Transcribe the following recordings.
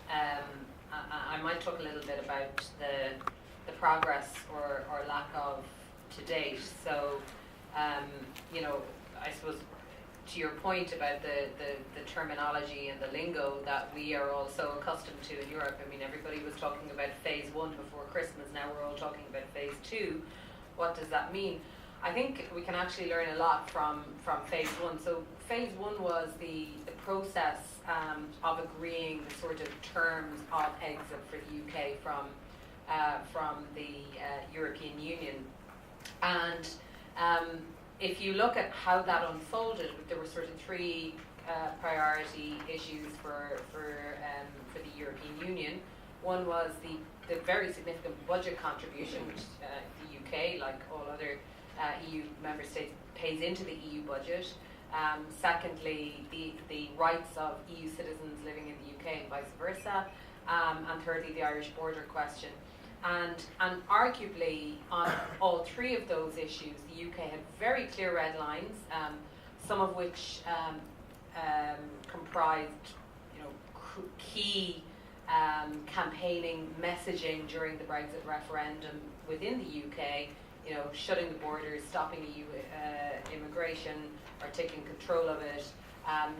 I might talk a little bit about the progress or lack of to date. So, I suppose to your point about the terminology and the lingo that we are all so accustomed to in Europe. I mean, everybody was talking about phase 1 before Christmas. Now we're all talking about phase 2. What does that mean? I think we can actually learn a lot from phase 1. So phase 1 was the process of agreeing the sort of terms of exit for the UK from the European Union. And if you look at how that unfolded, there were sort of 3 priority issues for the European Union. One was the very significant budget contribution, which the UK, like all other EU member states, pays into the EU budget. Secondly, the rights of EU citizens living in the UK and vice versa. And thirdly, the Irish border question. And arguably, on all 3 of those issues, the UK had very clear red lines, some of which comprised, key campaigning messaging during the Brexit referendum within the UK. Shutting the borders, stopping EU immigration, or taking control of it,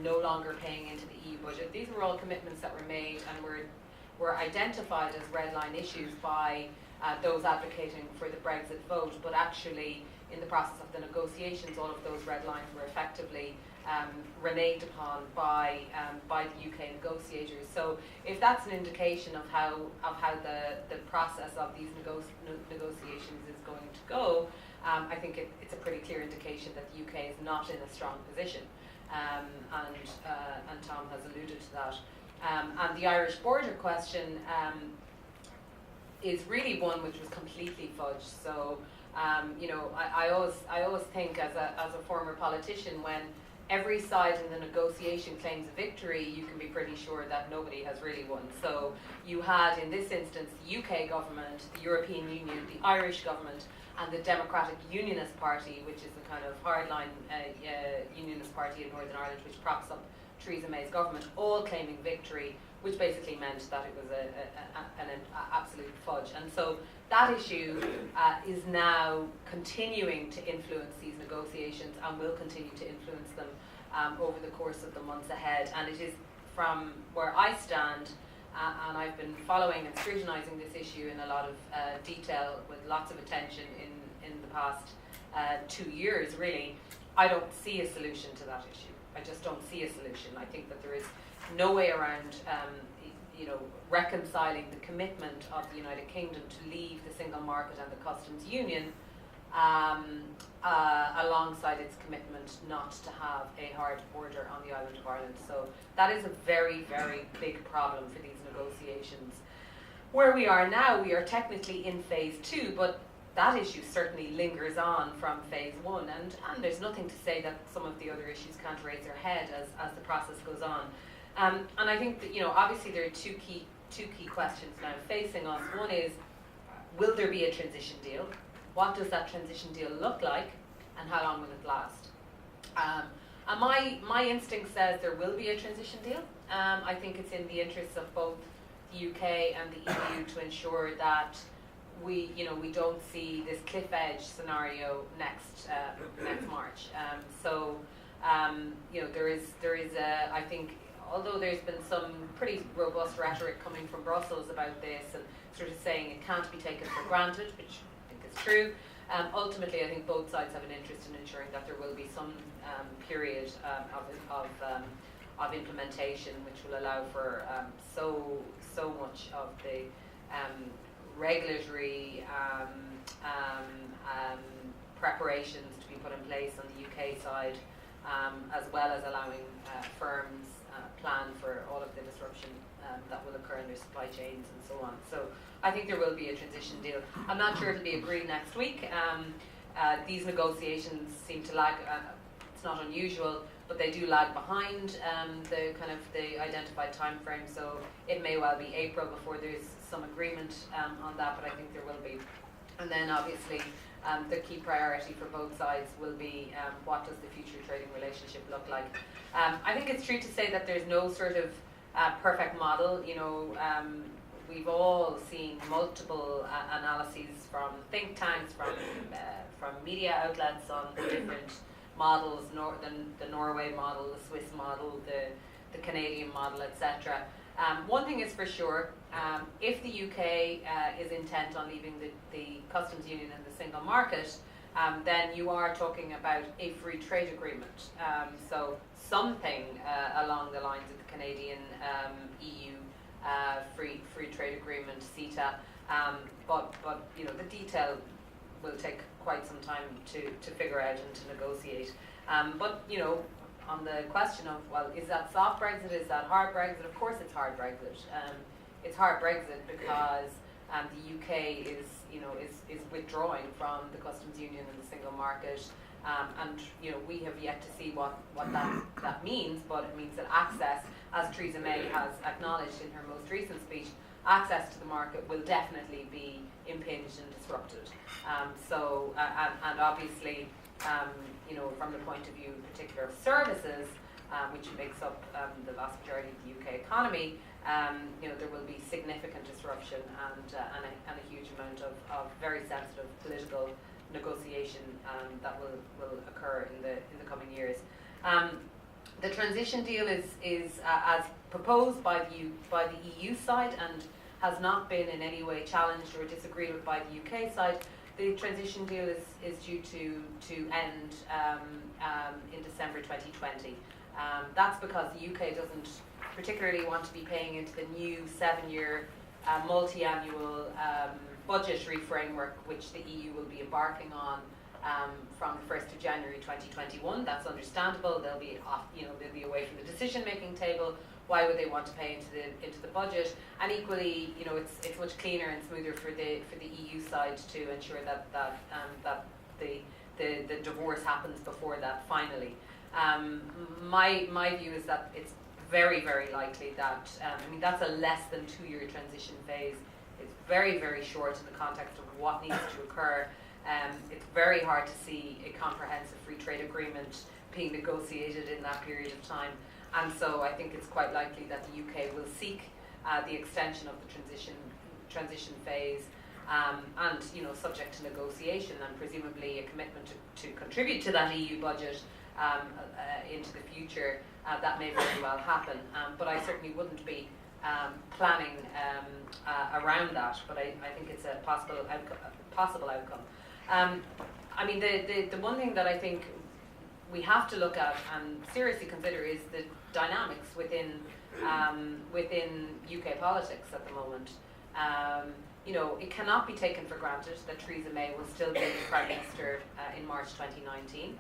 no longer paying into the EU budget. These were all commitments that were made and were identified as red line issues by those advocating for the Brexit vote, but actually in the process of the negotiations, all of those red lines were effectively reneged upon by the UK negotiators. So if that's an indication of how the process of these negotiations is going to go, I think it's a pretty clear indication that the UK is not in a strong position, and Tom has alluded to that. And the Irish border question is really one which was completely fudged. So I always think as a former politician, when every side in the negotiation claims a victory, you can be pretty sure that nobody has really won. So you had, in this instance, the UK government, the European Union, the Irish government, and the Democratic Unionist Party, which is the kind of hardline Unionist Party in Northern Ireland, which props up Theresa May's government, all claiming victory, which basically meant that it was an absolute fudge. And so that issue is now continuing to influence these negotiations and will continue to influence them over the course of the months ahead. And it is, from where I stand, and I've been following and scrutinising this issue in a lot of detail with lots of attention in the past 2 years, really, I don't see a solution to that issue. I just don't see a solution. I think that there is no way around reconciling the commitment of the United Kingdom to leave the single market and the customs union alongside its commitment not to have a hard border on the island of Ireland. So that is a very, very big problem for these negotiations. Where we are now, we are technically in phase 2, but that issue certainly lingers on from phase 1, and there's nothing to say that some of the other issues can't raise their head as the process goes on. And I think that, obviously there are two key questions now facing us. One is, will there be a transition deal? What does that transition deal look like, and how long will it last? And my instinct says there will be a transition deal. I think it's in the interests of both the UK and the EU to ensure that we don't see this cliff edge scenario next March. There is I think, although there's been some pretty robust rhetoric coming from Brussels about this and sort of saying it can't be taken for granted, which I think is true. Ultimately, I think both sides have an interest in ensuring that there will be some period of implementation, which will allow for so much of the regulatory preparations to be put in place on the UK side, as well as allowing firms plan for all of the disruption that will occur in their supply chains and so on. So I think there will be a transition deal. I'm not sure it'll be agreed next week. These negotiations seem to lag. It's not unusual, but they do lag behind the identified time frame. So it may well be April before there's some agreement on that, but I think there will be. And then obviously the key priority for both sides will be what does the future trading relationship look like. I think it's true to say that there's no sort of perfect model. We've all seen multiple analyses from think tanks, from media outlets on the different models, the Norway model, the Swiss model, the Canadian model, etc. One thing is for sure, if the UK is intent on leaving the customs union and the single market, then you are talking about a free trade agreement. So something along the lines of the Canadian EU free trade agreement, CETA. But the detail will take quite some time to figure out and to negotiate. But on the question of, well, is that soft Brexit? Is that hard Brexit? Of course, it's hard Brexit. It's hard Brexit because the UK is withdrawing from the customs union and the single market, and we have yet to see what that means. But it means that access, as Theresa May has acknowledged in her most recent speech, access to the market will definitely be impinged and disrupted. And obviously, from the point of view in particular of services, which makes up the vast majority of the UK economy, there will be significant disruption and a huge amount of very sensitive political negotiation that will occur in the coming years. The transition deal is as proposed by the EU side and has not been in any way challenged or disagreed with by the UK side. The transition deal is due to end in December 2020. That's because the UK doesn't particularly want to be paying into the new 7-year multi-annual budgetary framework which the EU will be embarking on from the 1st of January 2021. That's understandable. They'll be away from the decision-making table. Why would they want to pay into the budget? And equally, it's much cleaner and smoother for the EU side to ensure that the divorce happens before that finally. My view is that it's very, very likely that that's a less than 2-year transition phase. It's very, very short in the context of what needs to occur. It's very hard to see a comprehensive free trade agreement being negotiated in that period of time. And so I think it's quite likely that the UK will seek the extension of the transition phase, and subject to negotiation and presumably a commitment to contribute to that EU budget into the future. That may very well happen, but I certainly wouldn't be planning around that. But I think it's a possible outcome. The one thing that I think we have to look at and seriously consider is the dynamics within UK politics at the moment. It cannot be taken for granted that Theresa May will still be the Prime Minister in March 2019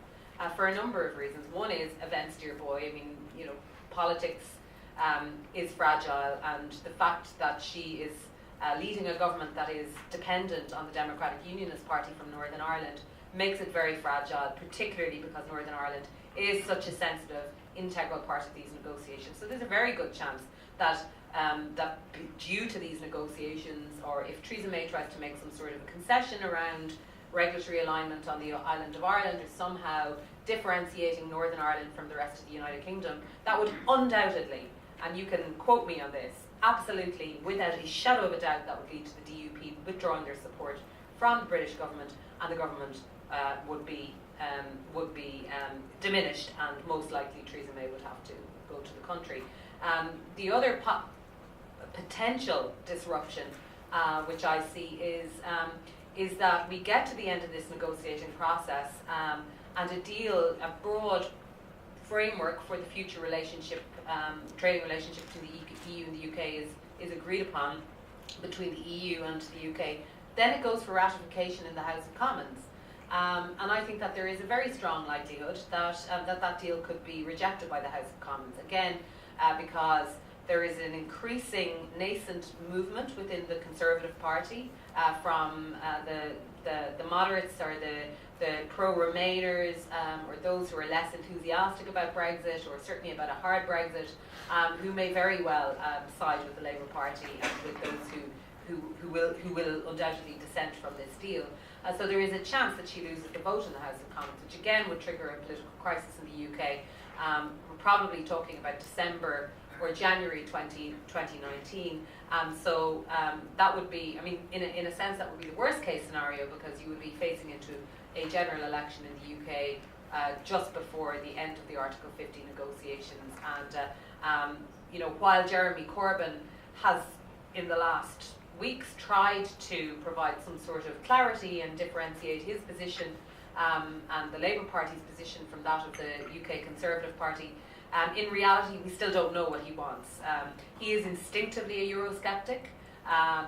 for a number of reasons. One is events, dear boy. Politics is fragile, and the fact that she is leading a government that is dependent on the Democratic Unionist Party from Northern Ireland makes it very fragile, particularly because Northern Ireland is such a sensitive, integral part of these negotiations. So there's a very good chance that due to these negotiations, or if Theresa May tries to make some sort of a concession around regulatory alignment on the island of Ireland, or somehow differentiating Northern Ireland from the rest of the United Kingdom, that would undoubtedly, and you can quote me on this, absolutely, without a shadow of a doubt, that would lead to the DUP withdrawing their support from the British government, and the government would be diminished, and most likely Theresa May would have to go to the country. The other potential disruption, which I see, is that we get to the end of this negotiating process, and a broad framework for the future trading relationship between the EU and the UK is agreed upon between the EU and the UK. Then it goes for ratification in the House of Commons. And I think that there is a very strong likelihood that deal could be rejected by the House of Commons. Again, because there is an increasing nascent movement within the Conservative Party from the moderates, or the pro-Remainers, or those who are less enthusiastic about Brexit, or certainly about a hard Brexit, who may very well side with the Labour Party and with those who will undoubtedly dissent from this deal. So there is a chance that she loses the vote in the House of Commons, which again would trigger a political crisis in the UK. We're probably talking about December or January 2019. So that would be, I mean, in a sense, that would be the worst case scenario, because you would be facing into a general election in the UK just before the end of the Article 50 negotiations. And you know, while Jeremy Corbyn has in the last weeks tried to provide some sort of clarity and differentiate his position and the Labour Party's position from that of the UK Conservative Party, in reality we still don't know what he wants. He is instinctively a Eurosceptic.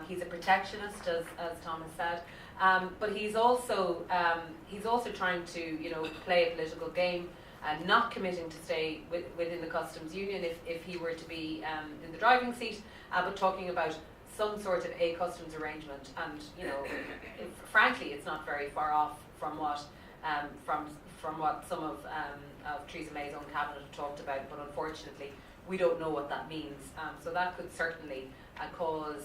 He's a protectionist, as Tom has said, but he's also trying to, you know, play a political game, not committing to stay within the customs union if he were to be in the driving seat, but talking about some sort of a customs arrangement. And you know, frankly, it's not very far off from what some of Theresa May's own cabinet have talked about. But unfortunately, we don't know what that means. So that could certainly cause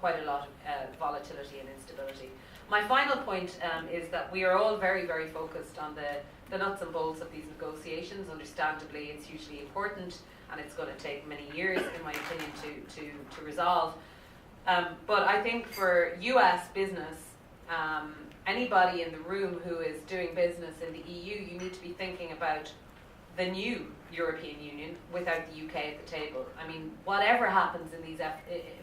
quite a lot of volatility and instability. My final point is that we are all very, very focused on the nuts and bolts of these negotiations. Understandably, it's hugely important, and it's going to take many years, in my opinion, to resolve. But I think for US business, anybody in the room who is doing business in the EU, you need to be thinking about the new European Union without the UK at the table. I mean, whatever happens in these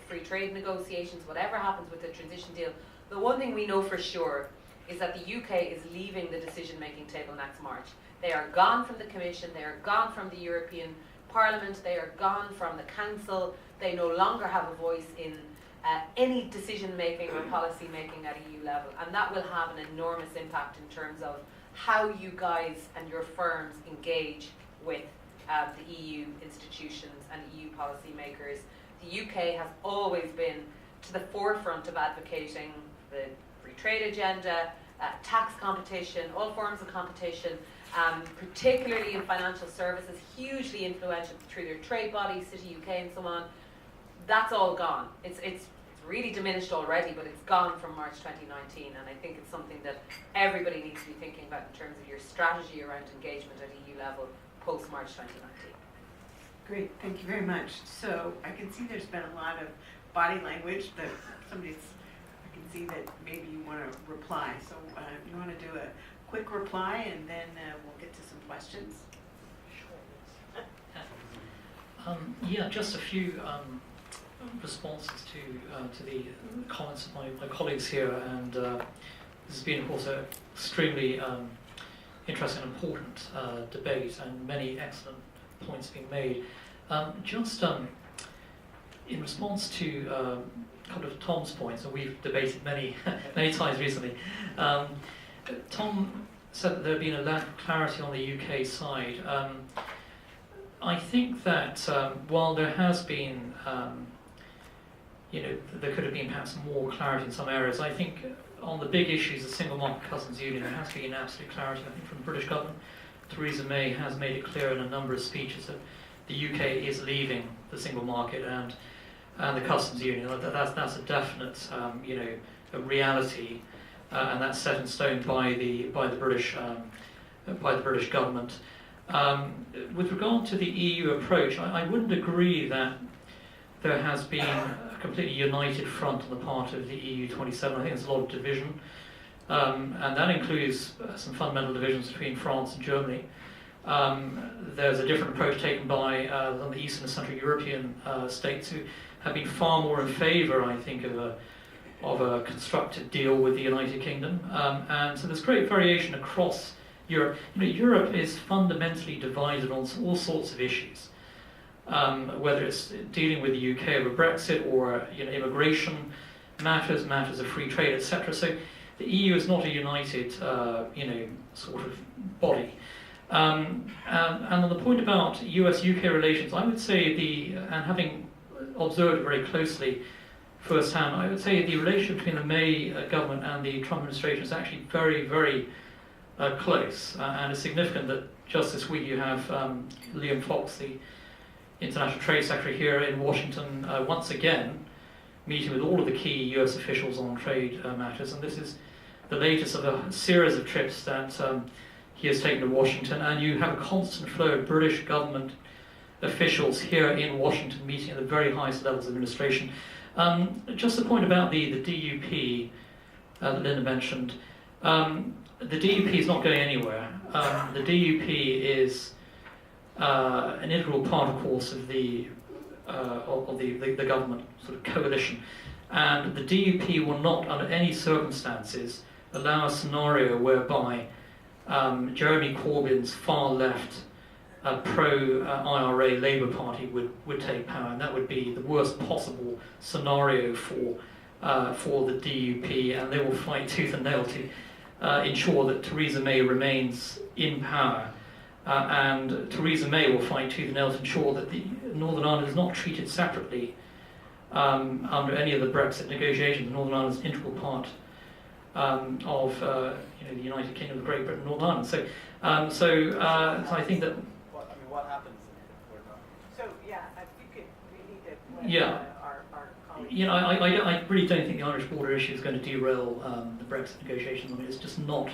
free trade negotiations, whatever happens with the transition deal, the one thing we know for sure is that the UK is leaving the decision-making table next March. They are gone from the Commission, they are gone from the European Parliament, they are gone from the Council. They no longer have a voice in any decision-making or policy-making at EU level, and that will have an enormous impact in terms of how you guys and your firms engage with the EU institutions and EU policymakers. The UK has always been to the forefront of advocating the free trade agenda, tax competition, all forms of competition, particularly in financial services, hugely influential through their trade bodies, City UK and so on. That's all gone. It's really diminished already, but it's gone from March 2019, and I think it's something that everybody needs to be thinking about in terms of your strategy around engagement at EU level post-March 2019. Great, thank you very much. So I can see there's been a lot of body language that I can see that maybe you want to reply. So you want to do a quick reply, and then we'll get to some questions. Yeah, just a few responses to the comments of my colleagues here, and this has been, of course, an extremely interesting and important debate, and many excellent points being made. Just in response to a couple of Tom's points, and we've debated many times recently, Tom said that there had been a lack of clarity on the UK side. I think that while there has been, there could have been perhaps more clarity in some areas, I think on the big issues, the single market customs union, there has been absolute clarity, I think, from the British government. Theresa May has made it clear in a number of speeches that the UK is leaving the single market and the customs union. That's a definite, a reality, and that's set in stone by the British government. With regard to the EU approach, I wouldn't agree that there has been a completely united front on the part of the EU 27. I think there's a lot of division, and that includes some fundamental divisions between France and Germany. There's a different approach taken by the Eastern and Central European states, who have been far more in favour, I think, of a constructive deal with the United Kingdom. And so there's great variation across Europe. Europe is fundamentally divided on all sorts of issues, whether it's dealing with the UK over Brexit or immigration matters of free trade, etc. So the EU is not a united, sort of body. And on the point about US-UK relations, I would say and having observed it very closely firsthand, I would say the relationship between the May government and the Trump administration is actually very, very close, and it's significant that just this week you have Liam Fox, the International Trade Secretary, here in Washington once again, meeting with all of the key US officials on trade matters, and this is the latest of a series of trips that he has taken to Washington, and you have a constant flow of British government officials here in Washington meeting at the very highest levels of administration. Just a point about the DUP that Linda mentioned. The DUP is not going anywhere. The DUP is an integral part, of course, of the government sort of coalition, and the DUP will not, under any circumstances, allow a scenario whereby Jeremy Corbyn's far left pro-IRA Labour Party would take power, and that would be the worst possible scenario for the DUP, and they will fight tooth and nail to ensure that Theresa May remains in power, and Theresa May will fight tooth and nail to ensure that Northern Ireland is not treated separately under any of the Brexit negotiations. Northern Ireland is an integral part of the United Kingdom of Great Britain and Northern Ireland. So I think that. What happens if we're not? So yeah, I think we need to let Yeah. our colleagues. I really don't think the Irish border issue is going to derail the Brexit negotiations. I mean, it's just not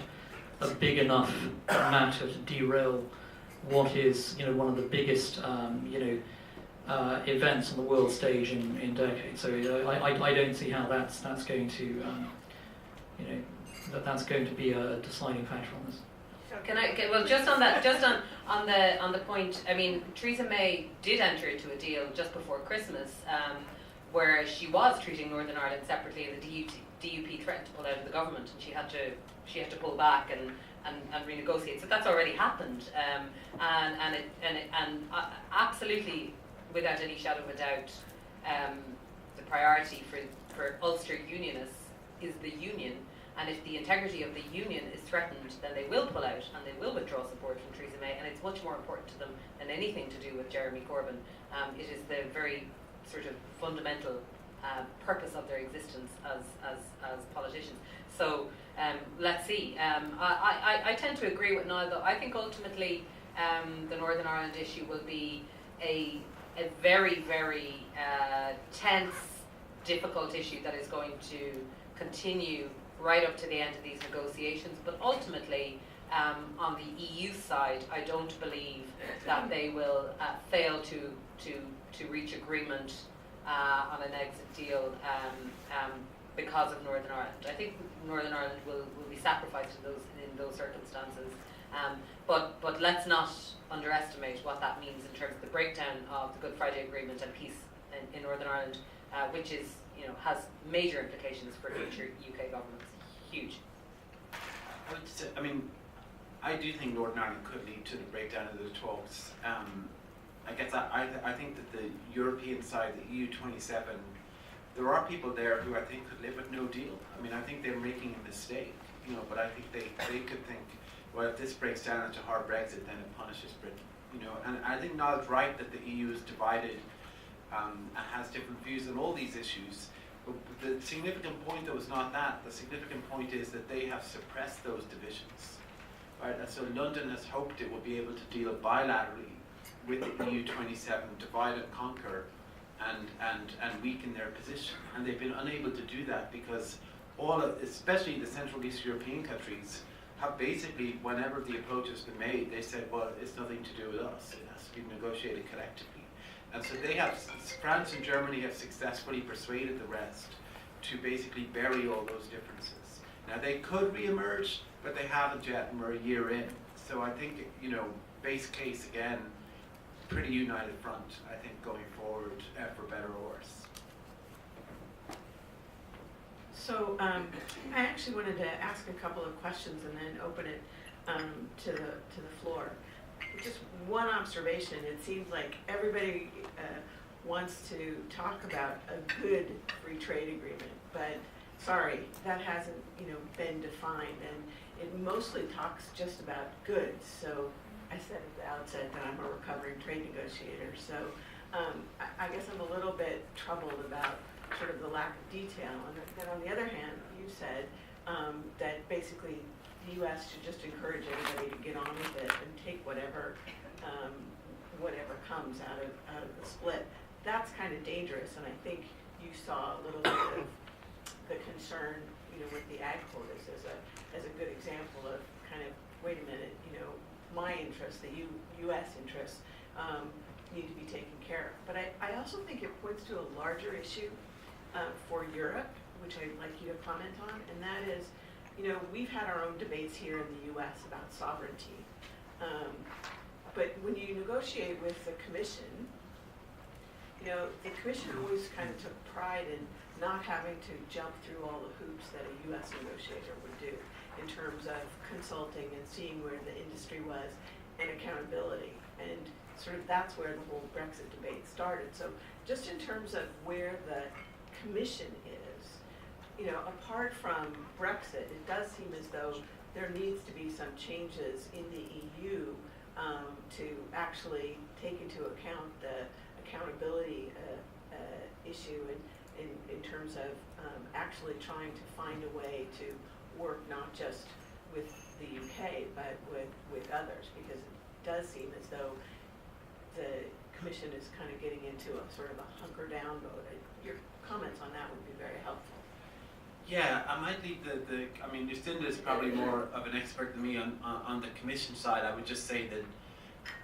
a big enough matter to derail what is, one of the biggest, events on the world stage in decades. So I don't see how that's going to, that's going to be a deciding factor on this. Well, just on that, on the point, I mean, Theresa May did enter into a deal just before Christmas, where she was treating Northern Ireland separately, and the DUP threatened to pull out of the government, and she had to pull back and renegotiate. So that's already happened, and absolutely, without any shadow of a doubt, the priority for Ulster Unionists is the union. And if the integrity of the union is threatened, then they will pull out and they will withdraw support from Theresa May. And it's much more important to them than anything to do with Jeremy Corbyn. It is the very sort of fundamental purpose of their existence as politicians. So let's see. I tend to agree with Nile, though. I think ultimately the Northern Ireland issue will be a very, very tense, difficult issue that is going to continue right up to the end of these negotiations. But ultimately, on the EU side, I don't believe that they will fail to reach agreement on an exit deal because of Northern Ireland. I think Northern Ireland will be sacrificed in those circumstances. But let's not underestimate what that means in terms of the breakdown of the Good Friday Agreement and peace in Northern Ireland, which is, has major implications for future UK governments. Huge. I would say, I do think Northern Ireland could lead to the breakdown of the talks. I guess I think that the European side, the EU27, there are people there who I think could live with no deal. I think they're making a mistake, but I think they could think, well, if this breaks down into hard Brexit, then it punishes Britain, And I think Niall's right that the EU is divided and has different views on all these issues. But the significant point, though, is not that. The significant point is that they have suppressed those divisions, right? And so London has hoped it will be able to deal bilaterally with the EU27, divide and conquer, and weaken their position. And they've been unable to do that because especially the Central East European countries, have basically, whenever the approach has been made, they said, well, it's nothing to do with us. It has to be negotiated collectively. And so France and Germany have successfully persuaded the rest to basically bury all those differences. Now they could re-emerge, but they haven't yet, and we're a year in. So I think, base case again, pretty united front, I think, going forward, for better or worse. So I actually wanted to ask a couple of questions and then open it to the floor. Just one observation, it seems like everybody wants to talk about a good free trade agreement, but sorry, that hasn't been defined, and it mostly talks just about goods. So I said at the outset that I'm a recovering trade negotiator, so I guess I'm a little bit troubled about sort of the lack of detail. And then on the other hand, you said that basically the U.S. should just encourage everybody to get on with it and take whatever comes out of the split. That's kind of dangerous, and I think you saw a little bit of the concern, with the ag quotas as a good example of kind of, wait a minute, my interest, the U.S. interest, need to be taken care of. But I also think it points to a larger issue for Europe, which I'd like you to comment on, and that is, we've had our own debates here in the U.S. about sovereignty. But when you negotiate with the Commission, the Commission always kind of took pride in not having to jump through all the hoops that a U.S. negotiator would do in terms of consulting and seeing where the industry was and accountability. And sort of that's where the whole Brexit debate started. So just in terms of where the Commission is, apart from Brexit, it does seem as though there needs to be some changes in the EU to actually take into account the accountability issue in terms of actually trying to find a way to work not just with the UK but with others, because it does seem as though the Commission is kind of getting into a sort of a hunker down mode. Your comments on that would be very helpful. Yeah, I might leave I mean, Lucinda is probably more of an expert than me on the Commission side. I would just say that,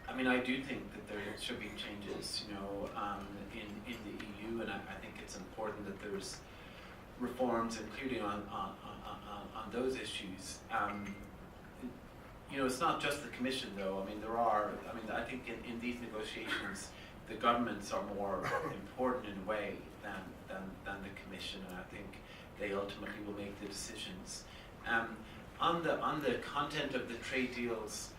I mean, I do think that there should be changes, in the EU, and I think it's important that there's reforms, including on those issues. It's not just the Commission, though. I mean, I think in these negotiations, the governments are more important in a way than the Commission, and I think they ultimately will make the decisions. On the content of the trade deals,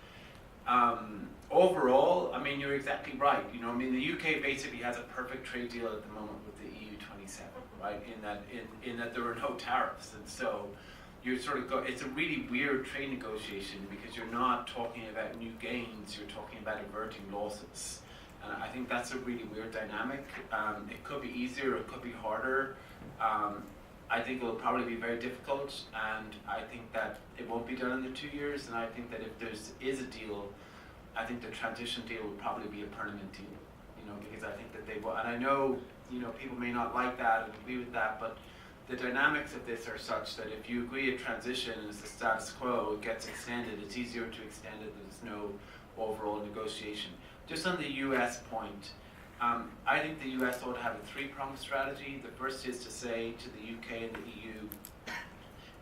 overall, I mean, you're exactly right. I mean, the UK basically has a perfect trade deal at the moment with the EU 27, right? In that there are no tariffs, and so you're sort of it's a really weird trade negotiation because you're not talking about new gains, you're talking about averting losses. And I think that's a really weird dynamic. It could be easier, it could be harder. I think it will probably be very difficult, and I think that it won't be done in the 2 years, and I think that if there is a deal, I think the transition deal will probably be a permanent deal, because I think that they will, and I know, people may not like that and agree with that, but the dynamics of this are such that if you agree a transition and it's the status quo, it gets extended, it's easier to extend it, there's no overall negotiation. Just on the US point, I think the US ought to have a three-pronged strategy. The first is to say to the UK and the EU,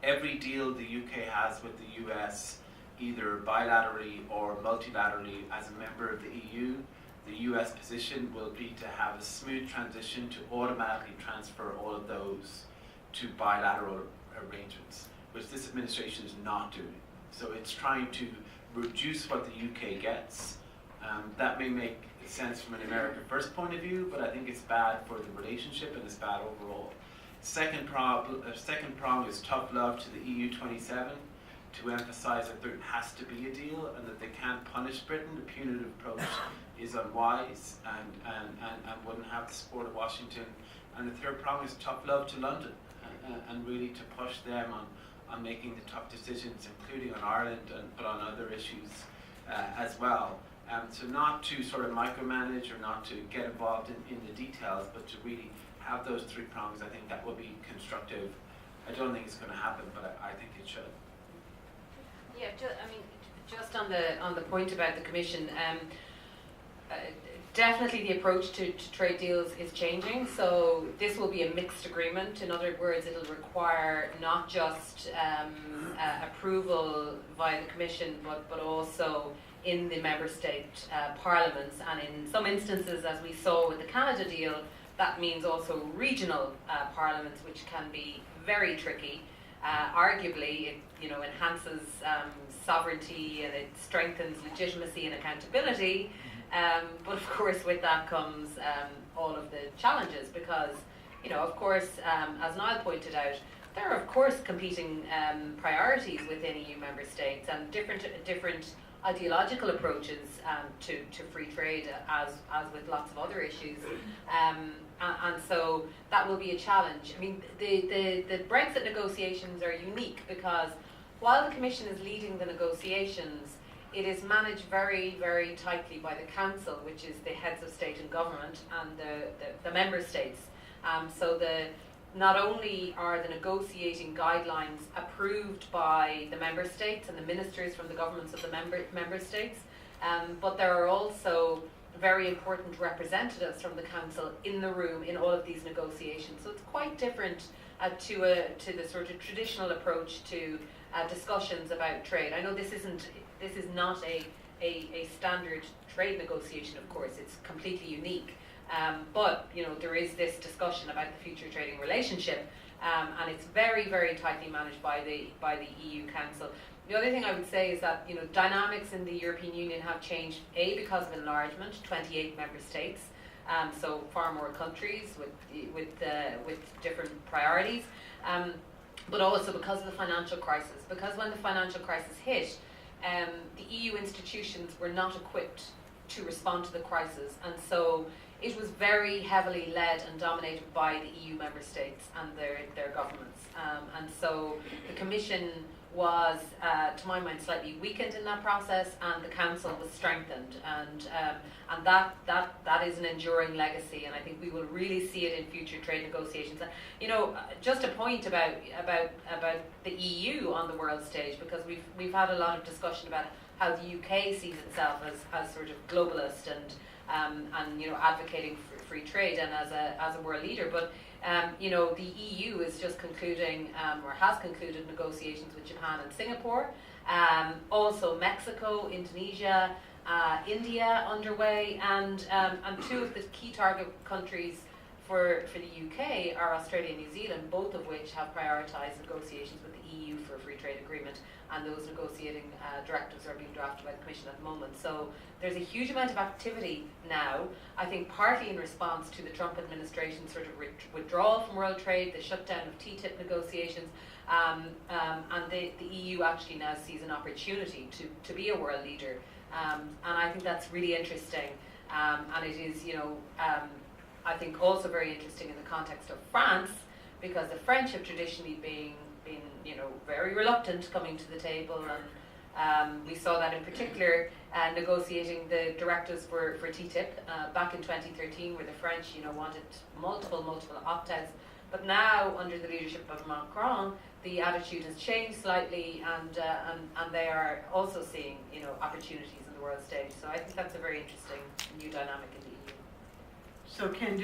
every deal the UK has with the US, either bilaterally or multilaterally as a member of the EU, the US position will be to have a smooth transition to automatically transfer all of those to bilateral arrangements, which this administration is not doing. So it's trying to reduce what the UK gets. That may make sense from an America First point of view, but I think it's bad for the relationship and it's bad overall. Second prong is tough love to the EU 27 to emphasize that there has to be a deal and that they can't punish Britain. The punitive approach is unwise and wouldn't have the support of Washington. And the third prong is tough love to London and really to push them on making the tough decisions, including on Ireland but on other issues as well. So not to sort of micromanage or not to get involved in the details, but to really have those three prongs. I think that will be constructive. I don't think it's going to happen, but I think it should. Yeah, just on the point about the Commission, definitely the approach to trade deals is changing. So this will be a mixed agreement. In other words, it'll require not just approval via the Commission, but also in the member state parliaments, and in some instances, as we saw with the Canada deal, that means also regional parliaments, which can be very tricky. Arguably, it enhances sovereignty and it strengthens legitimacy and accountability. But of course, with that comes all of the challenges, because of course, as Nile pointed out, there are of course competing priorities within EU member states and different ideological approaches to free trade, as with lots of other issues, and so that will be a challenge. I mean, the Brexit negotiations are unique because while the Commission is leading the negotiations, it is managed very, very tightly by the Council, which is the heads of state and government, and the member states. So not only are the negotiating guidelines approved by the member states and the ministers from the governments of the member states, but there are also very important representatives from the Council in the room in all of these negotiations. So it's quite different to the sort of traditional approach to discussions about trade. I know this is not a standard trade negotiation, of course. It's completely unique. But there is this discussion about the future trading relationship, and it's very, very tightly managed by the EU Council. The other thing I would say is that dynamics in the European Union have changed, because of enlargement, 28 member states, so far more countries with different priorities, but also because of the financial crisis. Because when the financial crisis hit, the EU institutions were not equipped to respond to the crisis, and so it was very heavily led and dominated by the EU member states and their governments. And so the Commission was, to my mind, slightly weakened in that process, and the Council was strengthened. And that is an enduring legacy, and I think we will really see it in future trade negotiations. Just a point about the EU on the world stage, because we've had a lot of discussion about how the UK sees itself as sort of globalist and advocating for free trade and as a world leader, but the EU is just concluding or has concluded negotiations with Japan and Singapore, also Mexico, Indonesia, India underway, and two of the key target countries for the UK are Australia and New Zealand, both of which have prioritised negotiations with the EU for a free trade agreement, and those negotiating directives are being drafted by the Commission at the moment. So there's a huge amount of activity now, I think partly in response to the Trump administration's sort of withdrawal from world trade, the shutdown of TTIP negotiations, and the EU actually now sees an opportunity to be a world leader. And I think that's really interesting, and it is, I think also very interesting in the context of France, because the French have traditionally been very reluctant coming to the table, and we saw that in particular negotiating the directives for TTIP back in 2013, where the French wanted multiple opt-outs. But now, under the leadership of Macron, the attitude has changed slightly, and they are also seeing opportunities in the world stage. So I think that's a very interesting new dynamic in the EU. So Ken, do